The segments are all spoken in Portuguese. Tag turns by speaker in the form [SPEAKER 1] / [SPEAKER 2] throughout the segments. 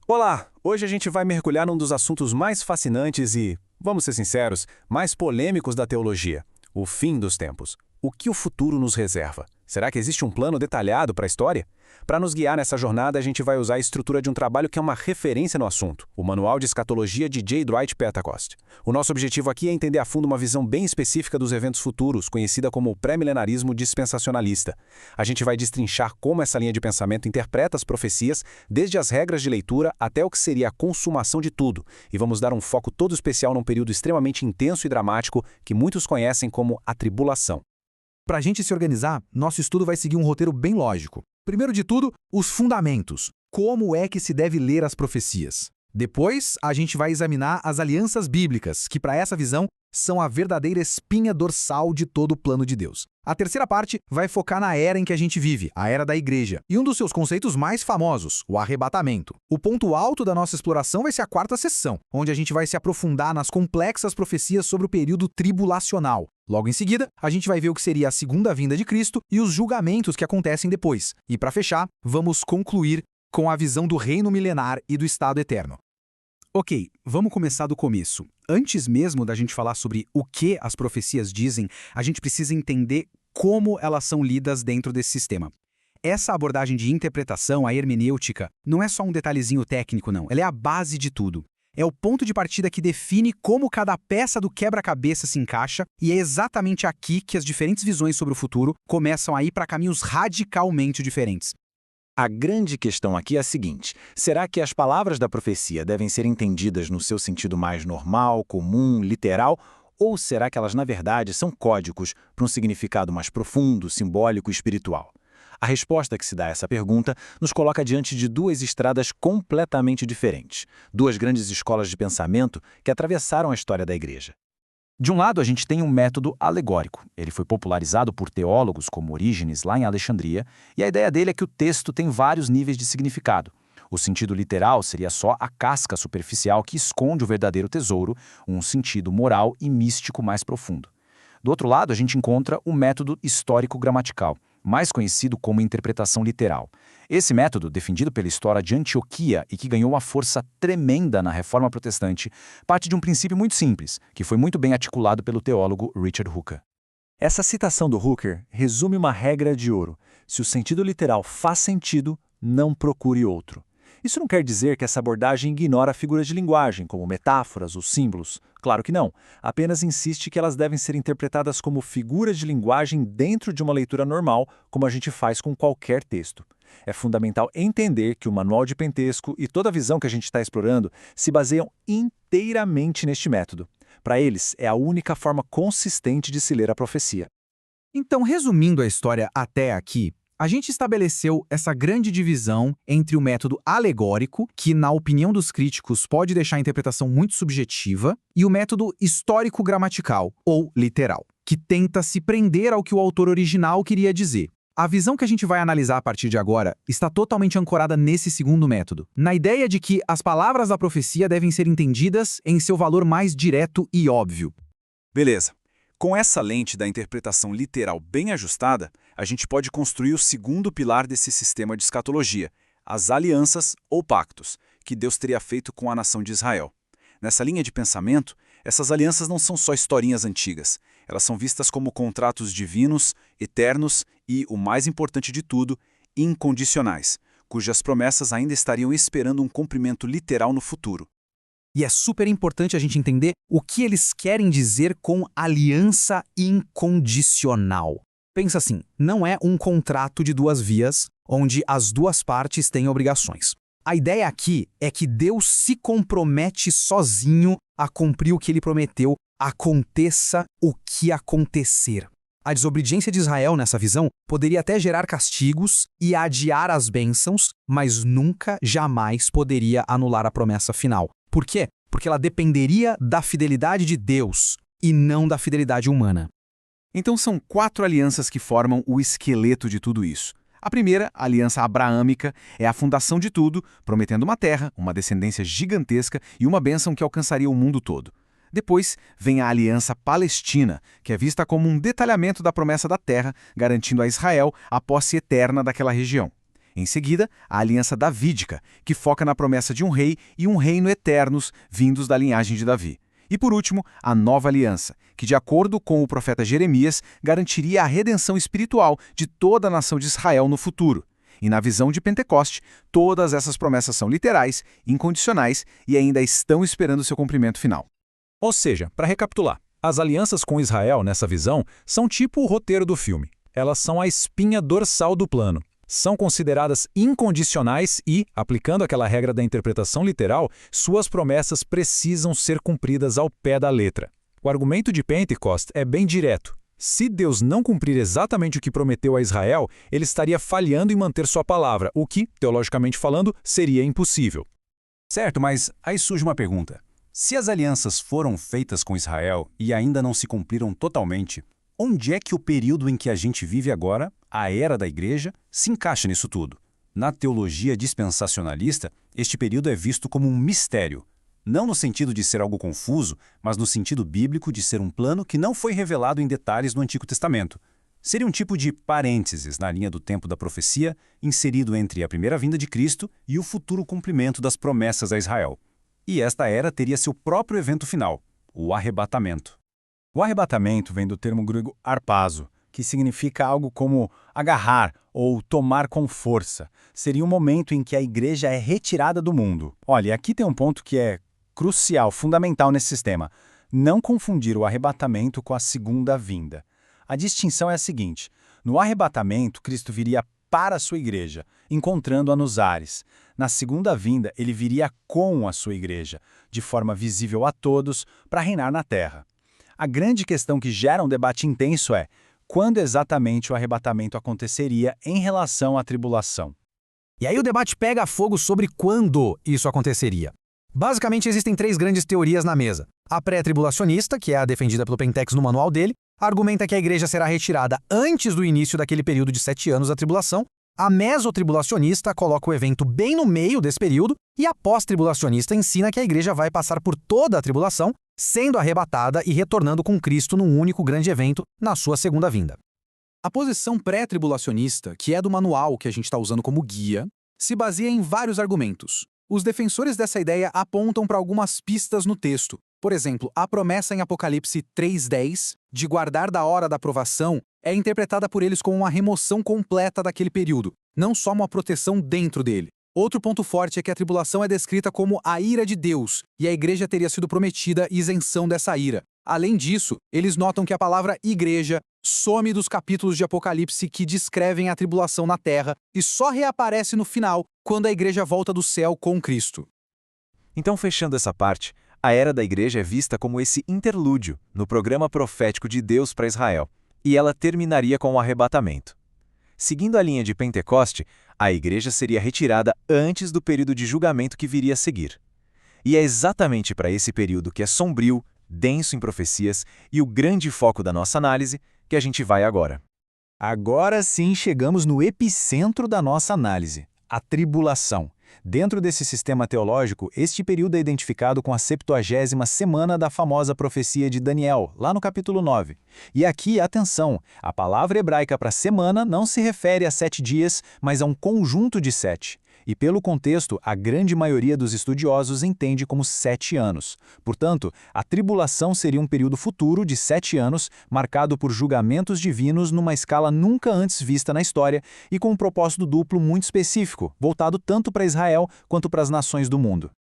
[SPEAKER 1] Olá! Hoje a gente vai mergulhar num dos assuntos mais fascinantes e, vamos ser sinceros, mais polêmicos da teologia: o fim dos tempos. O que o futuro nos reserva? Será que existe um plano detalhado para a história? Para nos guiar nessa jornada, a gente vai usar a estrutura de um trabalho que é uma referência no assunto, o Manual de Escatologia de J. Dwight Pentecost. O nosso objetivo aqui é entender a fundo uma visão bem específica dos eventos futuros, conhecida como o pré-milenarismo dispensacionalista. A gente vai destrinchar como essa linha de pensamento interpreta as profecias, desde as regras de leitura até o que seria a consumação de tudo, e vamos dar um foco todo especial num período extremamente intenso e dramático que muitos conhecem como a tribulação.
[SPEAKER 2] Para a gente se organizar, nosso estudo vai seguir um roteiro bem lógico. Primeiro de tudo, os fundamentos. Como é que se deve ler as profecias? Depois, a gente vai examinar as alianças bíblicas, que para essa visão são a verdadeira espinha dorsal de todo o plano de Deus. A terceira parte vai focar na era em que a gente vive, a era da igreja, e um dos seus conceitos mais famosos, o arrebatamento. O ponto alto da nossa exploração vai ser a quarta sessão, onde a gente vai se aprofundar nas complexas profecias sobre o período tribulacional. Logo em seguida, a gente vai ver o que seria a segunda vinda de Cristo e os julgamentos que acontecem depois. E para fechar, vamos concluir com a visão do reino milenar e do estado eterno. Ok, vamos começar do começo. Antes mesmo da gente falar sobre o que as profecias dizem, a gente precisa entender como elas são lidas dentro desse sistema. Essa abordagem de interpretação, a hermenêutica, não é só um detalhezinho técnico, não. Ela é a base de tudo. É o ponto de partida que define como cada peça do quebra-cabeça se encaixa, e é exatamente aqui que as diferentes visões sobre o futuro começam a ir para caminhos radicalmente diferentes.
[SPEAKER 3] A grande questão aqui é a seguinte: será que as palavras da profecia devem ser entendidas no seu sentido mais normal, comum, literal, ou será que elas, na verdade, são códigos para um significado mais profundo, simbólico e espiritual? A resposta que se dá a essa pergunta nos coloca diante de duas estradas completamente diferentes, duas grandes escolas de pensamento que atravessaram a história da Igreja.
[SPEAKER 4] De um lado, a gente tem um método alegórico. Ele foi popularizado por teólogos como Orígenes, lá em Alexandria, e a ideia dele é que o texto tem vários níveis de significado. O sentido literal seria só a casca superficial que esconde o verdadeiro tesouro, um sentido moral e místico mais profundo. Do outro lado, a gente encontra o método histórico-gramatical, mais conhecido como interpretação literal. Esse método, defendido pela História de Antioquia e que ganhou uma força tremenda na Reforma Protestante, parte de um princípio muito simples, que foi muito bem articulado pelo teólogo Richard Hooker.
[SPEAKER 1] Essa citação do Hooker resume uma regra de ouro: se o sentido literal faz sentido, não procure outro. Isso não quer dizer que essa abordagem ignora figuras de linguagem, como metáforas ou símbolos. Claro que não. Apenas insiste que elas devem ser interpretadas como figuras de linguagem dentro de uma leitura normal, como a gente faz com qualquer texto. É fundamental entender que o Manual de Pentesco e toda a visão que a gente está explorando se baseiam inteiramente neste método. Para eles, é a única forma consistente de se ler a profecia.
[SPEAKER 2] Então, resumindo a história até aqui, a gente estabeleceu essa grande divisão entre o método alegórico, que, na opinião dos críticos, pode deixar a interpretação muito subjetiva, e o método histórico-gramatical, ou literal, que tenta se prender ao que o autor original queria dizer. A visão que a gente vai analisar a partir de agora está totalmente ancorada nesse segundo método, na ideia de que as palavras da profecia devem ser entendidas em seu valor mais direto e óbvio.
[SPEAKER 1] Beleza. Com essa lente da interpretação literal bem ajustada, a gente pode construir o segundo pilar desse sistema de escatologia, as alianças ou pactos, que Deus teria feito com a nação de Israel. Nessa linha de pensamento, essas alianças não são só historinhas antigas. Elas são vistas como contratos divinos, eternos e, o mais importante de tudo, incondicionais, cujas promessas ainda estariam esperando um cumprimento literal no futuro.
[SPEAKER 2] E é super importante a gente entender o que eles querem dizer com aliança incondicional. Pensa assim, não é um contrato de duas vias, onde as duas partes têm obrigações. A ideia aqui é que Deus se compromete sozinho a cumprir o que ele prometeu, aconteça o que acontecer. A desobediência de Israel nessa visão poderia até gerar castigos e adiar as bênçãos, mas nunca, jamais poderia anular a promessa final. Por quê? Porque ela dependeria da fidelidade de Deus e não da fidelidade humana.
[SPEAKER 5] Então são 4 alianças que formam o esqueleto de tudo isso. A primeira, a aliança abraâmica, é a fundação de tudo, prometendo uma terra, uma descendência gigantesca e uma bênção que alcançaria o mundo todo. Depois vem a aliança palestina, que é vista como um detalhamento da promessa da terra, garantindo a Israel a posse eterna daquela região. Em seguida, a aliança davídica, que foca na promessa de um rei e um reino eternos vindos da linhagem de Davi. E por último, a nova aliança, que de acordo com o profeta Jeremias, garantiria a redenção espiritual de toda a nação de Israel no futuro. E na visão de Pentecoste, todas essas promessas são literais, incondicionais e ainda estão esperando seu cumprimento final.
[SPEAKER 1] Ou seja, para recapitular, as alianças com Israel nessa visão são tipo o roteiro do filme. Elas são a espinha dorsal do plano. São consideradas incondicionais e, aplicando aquela regra da interpretação literal, suas promessas precisam ser cumpridas ao pé da letra. O argumento de Pentecoste é bem direto. Se Deus não cumprir exatamente o que prometeu a Israel, ele estaria falhando em manter sua palavra, o que, teologicamente falando, seria impossível. Certo, mas aí surge uma pergunta. Se as alianças foram feitas com Israel e ainda não se cumpriram totalmente, onde é que o período em que a gente vive agora, a era da Igreja, se encaixa nisso tudo? Na teologia dispensacionalista, este período é visto como um mistério. Não no sentido de ser algo confuso, mas no sentido bíblico de ser um plano que não foi revelado em detalhes no Antigo Testamento. Seria um tipo de parênteses na linha do tempo da profecia, inserido entre a primeira vinda de Cristo e o futuro cumprimento das promessas a Israel. E esta era teria seu próprio evento final, o arrebatamento. O arrebatamento vem do termo grego harpazo, que significa algo como agarrar ou tomar com força. Seria um momento em que a igreja é retirada do mundo. Olha, aqui tem um ponto que é crucial, fundamental nesse sistema. Não confundir o arrebatamento com a segunda vinda. A distinção é a seguinte: no arrebatamento, Cristo viria para a sua igreja, encontrando-a nos ares. Na segunda vinda, ele viria com a sua igreja, de forma visível a todos, para reinar na terra. A grande questão que gera um debate intenso é: quando exatamente o arrebatamento aconteceria em relação à tribulação?
[SPEAKER 2] E aí o debate pega fogo sobre quando isso aconteceria. Basicamente, existem três grandes teorias na mesa. A pré-tribulacionista, que é a defendida pelo Pentex no manual dele, argumenta que a igreja será retirada antes do início daquele período de 7 anos da tribulação. A mesotribulacionista coloca o evento bem no meio desse período, e a pós-tribulacionista ensina que a igreja vai passar por toda a tribulação, sendo arrebatada e retornando com Cristo num único grande evento na sua segunda vinda. A posição pré-tribulacionista, que é do manual que a gente está usando como guia, se baseia em vários argumentos. Os defensores dessa ideia apontam para algumas pistas no texto. Por exemplo, a promessa em Apocalipse 3:10 de guardar da hora da provação é interpretada por eles como uma remoção completa daquele período, não só uma proteção dentro dele. Outro ponto forte é que a tribulação é descrita como a ira de Deus, e a igreja teria sido prometida isenção dessa ira. Além disso, eles notam que a palavra igreja some dos capítulos de Apocalipse que descrevem a tribulação na terra e só reaparece no final, quando a igreja volta do céu com Cristo.
[SPEAKER 1] Então, fechando essa parte, a era da igreja é vista como esse interlúdio no programa profético de Deus para Israel, e ela terminaria com o arrebatamento. Seguindo a linha de Pentecoste, a igreja seria retirada antes do período de julgamento que viria a seguir. E é exatamente para esse período que é sombrio, denso em profecias e o grande foco da nossa análise que a gente vai agora. Agora sim chegamos no epicentro da nossa análise, a tribulação. Dentro desse sistema teológico, este período é identificado com a 70ª semana da famosa profecia de Daniel, lá no capítulo 9. E aqui, atenção, a palavra hebraica para semana não se refere a 7 dias, mas a um conjunto de 7. E pelo contexto, a grande maioria dos estudiosos entende como 7 anos. Portanto, a tribulação seria um período futuro de 7 anos, marcado por julgamentos divinos numa escala nunca antes vista na história e com um propósito duplo muito específico, voltado tanto para Israel quanto para as nações do mundo.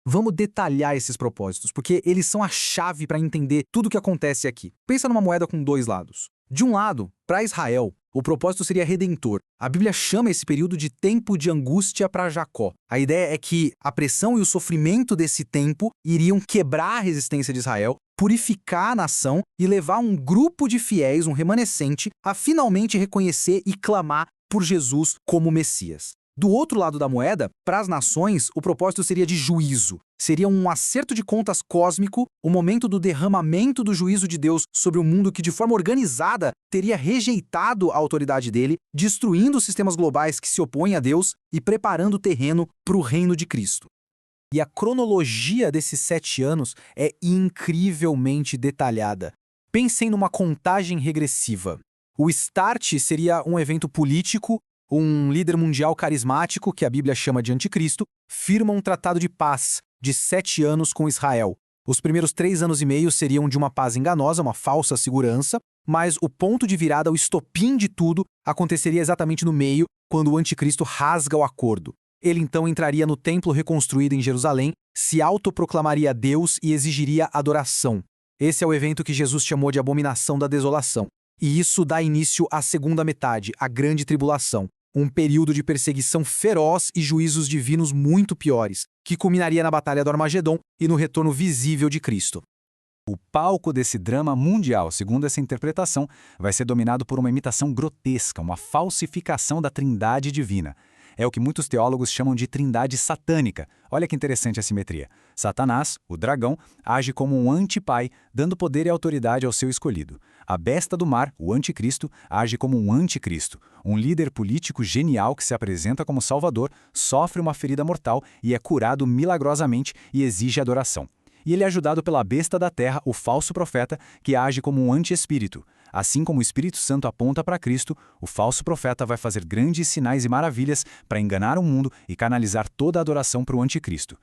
[SPEAKER 2] Vamos detalhar esses propósitos, porque eles são a chave para entender tudo o que acontece aqui. Pensa numa moeda com dois lados. De um lado, para Israel, o propósito seria redentor. A Bíblia chama esse período de tempo de angústia para Jacó. A ideia é que a pressão e o sofrimento desse tempo iriam quebrar a resistência de Israel, purificar a nação e levar um grupo de fiéis, um remanescente, a finalmente reconhecer e clamar por Jesus como Messias. Do outro lado da moeda, para as nações, o propósito seria de juízo. Seria um acerto de contas cósmico, o momento do derramamento do juízo de Deus sobre um mundo que, de forma organizada, teria rejeitado a autoridade dele, destruindo os sistemas globais que se opõem a Deus e preparando o terreno para o reino de Cristo. E a cronologia desses 7 anos é incrivelmente detalhada. Pensem numa contagem regressiva. O start seria um evento político, um líder mundial carismático, que a Bíblia chama de anticristo, firma um tratado de paz de 7 anos com Israel. Os primeiros 3 anos e meio seriam de uma paz enganosa, uma falsa segurança, mas o ponto de virada, o estopim de tudo, aconteceria exatamente no meio, quando o anticristo rasga o acordo. Ele então entraria no templo reconstruído em Jerusalém, se autoproclamaria Deus e exigiria adoração. Esse é o evento que Jesus chamou de abominação da desolação. E isso dá início à segunda metade, a grande tribulação, um período de perseguição feroz e juízos divinos muito piores, que culminaria na Batalha do Armagedon e no retorno visível de Cristo.
[SPEAKER 1] O palco desse drama mundial, segundo essa interpretação, vai ser dominado por uma imitação grotesca, uma falsificação da trindade divina. É o que muitos teólogos chamam de trindade satânica. Olha que interessante a simetria. Satanás, o dragão, age como um antipai, dando poder e autoridade ao seu escolhido. A besta do mar, o anticristo, age como um anticristo. Um líder político genial que se apresenta como salvador, sofre uma ferida mortal e é curado milagrosamente e exige adoração. E ele é ajudado pela besta da terra, o falso profeta, que age como um anti-espírito. Assim como o Espírito Santo aponta para Cristo, o falso profeta vai fazer grandes sinais e maravilhas para enganar o mundo e canalizar toda a adoração para o anticristo.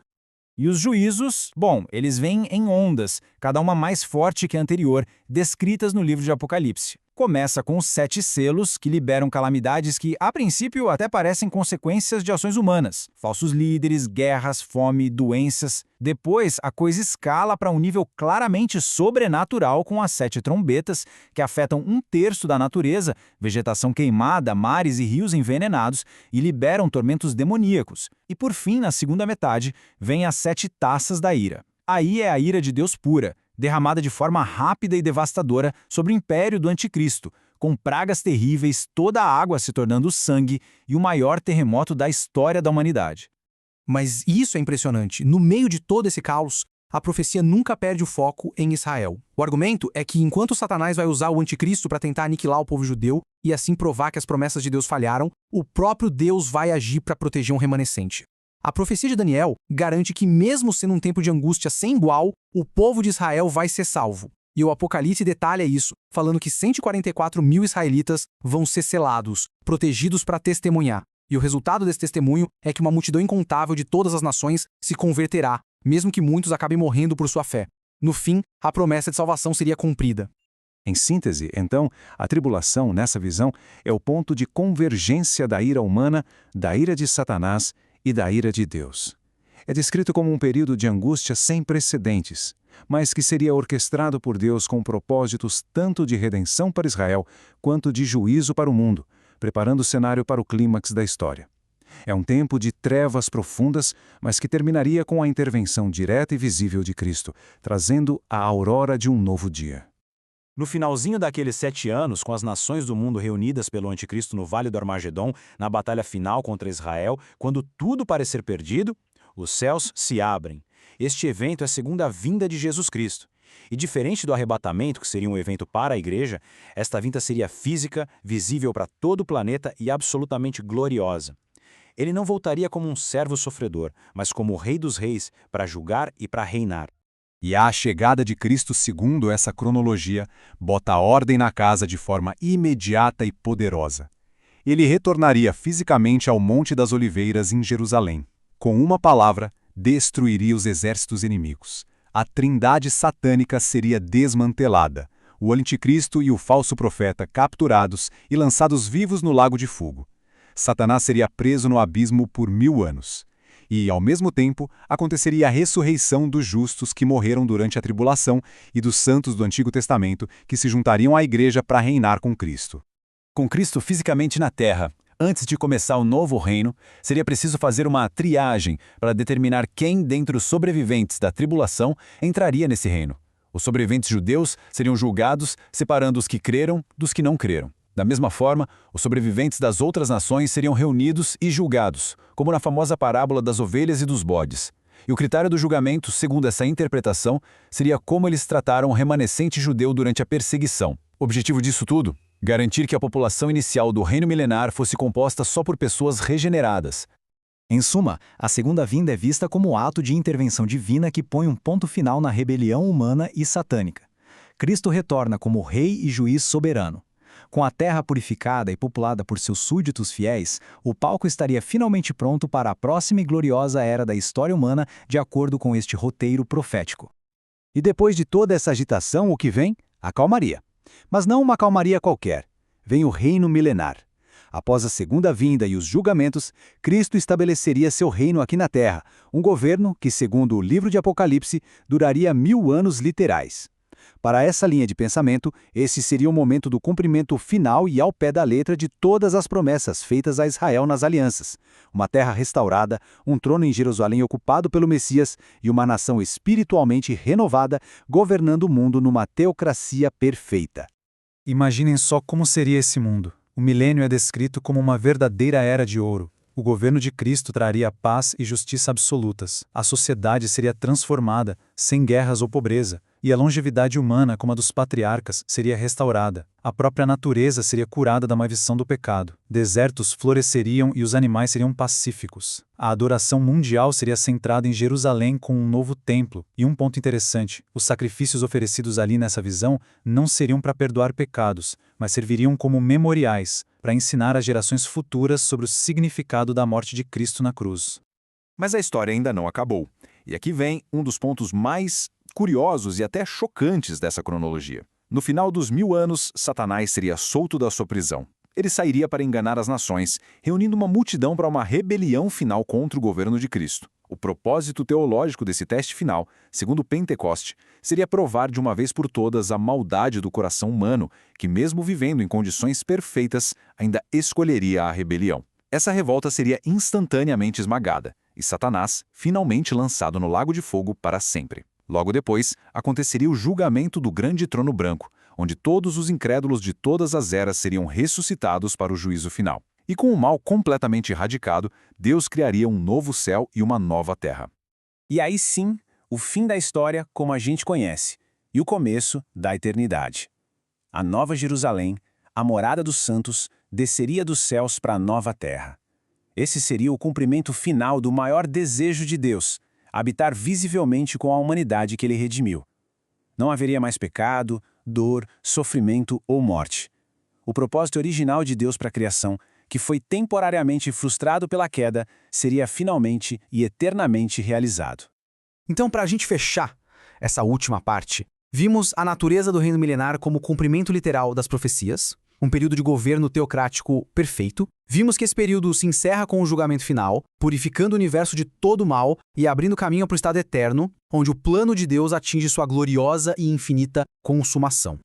[SPEAKER 4] E os juízos, bom, eles vêm em ondas, cada uma mais forte que a anterior, descritas no livro de Apocalipse. Começa com os 7 selos, que liberam calamidades que, a princípio, até parecem consequências de ações humanas. Falsos líderes, guerras, fome, doenças. Depois, a coisa escala para um nível claramente sobrenatural com as 7 trombetas, que afetam 1/3 da natureza, vegetação queimada, mares e rios envenenados, e liberam tormentos demoníacos. E por fim, na segunda metade, vem as 7 taças da ira. Aí é a ira de Deus pura, derramada de forma rápida e devastadora sobre o império do anticristo, com pragas terríveis, toda a água se tornando sangue e o maior terremoto da história da humanidade.
[SPEAKER 2] Mas isso é impressionante. No meio de todo esse caos, a profecia nunca perde o foco em Israel. O argumento é que enquanto Satanás vai usar o anticristo para tentar aniquilar o povo judeu e assim provar que as promessas de Deus falharam, o próprio Deus vai agir para proteger um remanescente. A profecia de Daniel garante que, mesmo sendo um tempo de angústia sem igual, o povo de Israel vai ser salvo. E o Apocalipse detalha isso, falando que 144 mil israelitas vão ser selados, protegidos para testemunhar. E o resultado desse testemunho é que uma multidão incontável de todas as nações se converterá, mesmo que muitos acabem morrendo por sua fé. No fim, a promessa de salvação seria cumprida.
[SPEAKER 1] Em síntese, então, a tribulação, nessa visão, é o ponto de convergência da ira humana, da ira de Satanás e da ira de Deus. É descrito como um período de angústia sem precedentes, mas que seria orquestrado por Deus com propósitos tanto de redenção para Israel quanto de juízo para o mundo, preparando o cenário para o clímax da história. É um tempo de trevas profundas, mas que terminaria com a intervenção direta e visível de Cristo, trazendo a aurora de um novo dia.
[SPEAKER 4] No finalzinho daqueles 7 anos, com as nações do mundo reunidas pelo anticristo no Vale do Armagedon, na batalha final contra Israel, quando tudo parecer perdido, os céus se abrem. Este evento é a segunda vinda de Jesus Cristo. E diferente do arrebatamento, que seria um evento para a igreja, esta vinda seria física, visível para todo o planeta e absolutamente gloriosa. Ele não voltaria como um servo sofredor, mas como o Rei dos Reis, para julgar e para reinar.
[SPEAKER 1] E a chegada de Cristo, segundo essa cronologia, bota ordem na casa de forma imediata e poderosa. Ele retornaria fisicamente ao Monte das Oliveiras em Jerusalém. Com uma palavra, destruiria os exércitos inimigos. A trindade satânica seria desmantelada, o anticristo e o falso profeta capturados e lançados vivos no lago de fogo. Satanás seria preso no abismo por 1000 anos. E, ao mesmo tempo, aconteceria a ressurreição dos justos que morreram durante a tribulação e dos santos do Antigo Testamento que se juntariam à igreja para reinar com Cristo.
[SPEAKER 4] Com Cristo fisicamente na terra, antes de começar o novo reino, seria preciso fazer uma triagem para determinar quem, dentre os sobreviventes da tribulação, entraria nesse reino. Os sobreviventes judeus seriam julgados, separando os que creram dos que não creram. Da mesma forma, os sobreviventes das outras nações seriam reunidos e julgados, como na famosa parábola das ovelhas e dos bodes. E o critério do julgamento, segundo essa interpretação, seria como eles trataram o remanescente judeu durante a perseguição. O objetivo disso tudo? Garantir que a população inicial do reino milenar fosse composta só por pessoas regeneradas. Em suma, a segunda vinda é vista como um ato de intervenção divina que põe um ponto final na rebelião humana e satânica. Cristo retorna como rei e juiz soberano.
[SPEAKER 6] Com a terra purificada e populada por seus súditos fiéis, o palco estaria finalmente pronto para a próxima e gloriosa era da história humana, de acordo com este roteiro profético.
[SPEAKER 1] E depois de toda essa agitação, o que vem? A calmaria. Mas não uma calmaria qualquer. Vem o reino milenar. Após a segunda vinda e os julgamentos, Cristo estabeleceria seu reino aqui na terra, um governo que, segundo o livro de Apocalipse, duraria 1000 anos literais. Para essa linha de pensamento, esse seria o momento do cumprimento final e ao pé da letra de todas as promessas feitas a Israel nas alianças. Uma terra restaurada, um trono em Jerusalém ocupado pelo Messias e uma nação espiritualmente renovada, governando o mundo numa teocracia perfeita.
[SPEAKER 2] Imaginem só como seria esse mundo. O milênio é descrito como uma verdadeira era de ouro. O governo de Cristo traria paz e justiça absolutas. A sociedade seria transformada, sem guerras ou pobreza, e a longevidade humana, como a dos patriarcas, seria restaurada. A própria natureza seria curada da maldição do pecado. Desertos floresceriam e os animais seriam pacíficos. A adoração mundial seria centrada em Jerusalém com um novo templo. E um ponto interessante, os sacrifícios oferecidos ali nessa visão não seriam para perdoar pecados, mas serviriam como memoriais, para ensinar às gerações futuras sobre o significado da morte de Cristo na cruz.
[SPEAKER 5] Mas a história ainda não acabou. E aqui vem um dos pontos mais curiosos e até chocantes dessa cronologia. No final dos 1000 anos, Satanás seria solto da sua prisão. Ele sairia para enganar as nações, reunindo uma multidão para uma rebelião final contra o governo de Cristo. O propósito teológico desse teste final, segundo Pentecoste, seria provar de uma vez por todas a maldade do coração humano, que mesmo vivendo em condições perfeitas, ainda escolheria a rebelião. Essa revolta seria instantaneamente esmagada, e Satanás finalmente lançado no lago de fogo para sempre. Logo depois, aconteceria o julgamento do grande trono branco, onde todos os incrédulos de todas as eras seriam ressuscitados para o juízo final. E com o mal completamente erradicado, Deus criaria um novo céu e uma nova terra.
[SPEAKER 1] E aí sim, o fim da história como a gente conhece, e o começo da eternidade. A Nova Jerusalém, a morada dos santos, desceria dos céus para a nova terra. Esse seria o cumprimento final do maior desejo de Deus, habitar visivelmente com a humanidade que ele redimiu. Não haveria mais pecado, dor, sofrimento ou morte. O propósito original de Deus para a criação, que foi temporariamente frustrado pela queda, seria finalmente e eternamente realizado.
[SPEAKER 2] Então, para a gente fechar essa última parte, vimos a natureza do reino milenar como cumprimento literal das profecias, um período de governo teocrático perfeito. Vimos que esse período se encerra com o julgamento final, purificando o universo de todo o mal e abrindo caminho para o estado eterno, onde o plano de Deus atinge sua gloriosa e infinita consumação.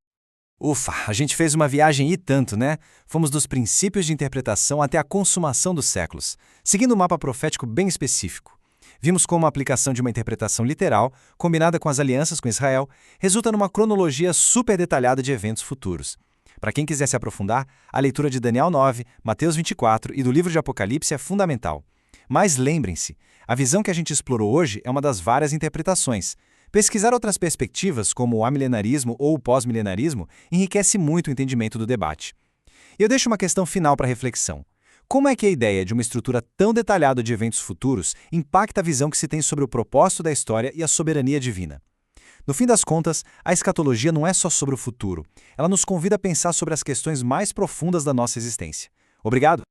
[SPEAKER 7] Ufa, a gente fez uma viagem e tanto, né? Fomos dos princípios de interpretação até a consumação dos séculos, seguindo um mapa profético bem específico. Vimos como a aplicação de uma interpretação literal, combinada com as alianças com Israel, resulta numa cronologia super detalhada de eventos futuros. Para quem quiser se aprofundar, a leitura de Daniel 9, Mateus 24 e do livro de Apocalipse é fundamental. Mas lembrem-se, a visão que a gente explorou hoje é uma das várias interpretações. Pesquisar outras perspectivas, como o amilenarismo ou o pós-milenarismo, enriquece muito o entendimento do debate. Eu deixo uma questão final para reflexão. Como é que a ideia de uma estrutura tão detalhada de eventos futuros impacta a visão que se tem sobre o propósito da história e a soberania divina? No fim das contas, a escatologia não é só sobre o futuro. Ela nos convida a pensar sobre as questões mais profundas da nossa existência. Obrigado!